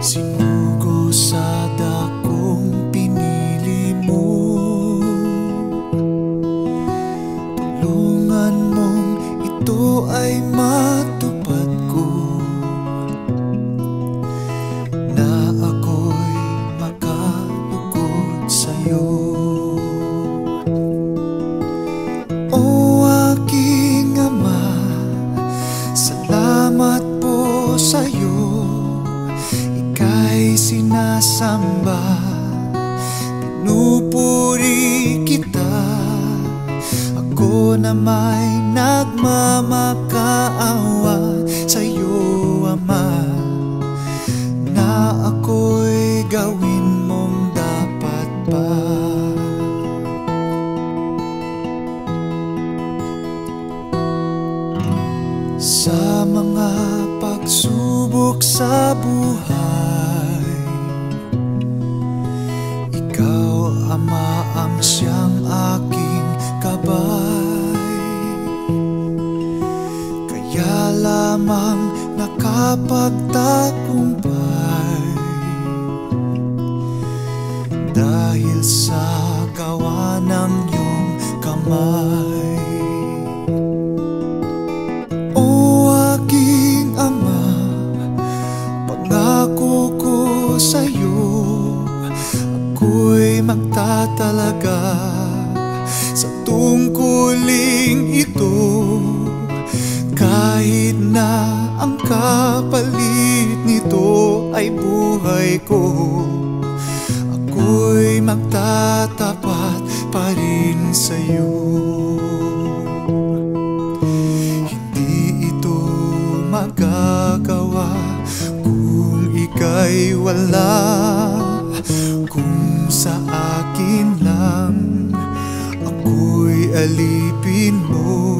Sinugo sa dakong pinili mo, tulungan mong ito ay matupad ko, na ako'y makalugod sa'yo. O aking Ama, salamat po sa'yo. Ika'y sinasamba, pinupuri kita. Ako na may nagmamakaawa sa'yo, Ama, na ako'y gawin mong dapat pa. Sa mga pagsubok sa buhay, ikaw, Ama, ang siyang aking gabay. Kaya lamang nakapagtagumpay, dahil sa gawa ng iyong kamay. Sa'yo ako'y magtatalaga sa tungkuling ito, kahit na ang kapalit nito ay buhay ko. Ako'y magtatapat pa rin sa'yo. Hindi ito magagawa kung ika'y wala. Kung sa akin lang ako'y alipin mo,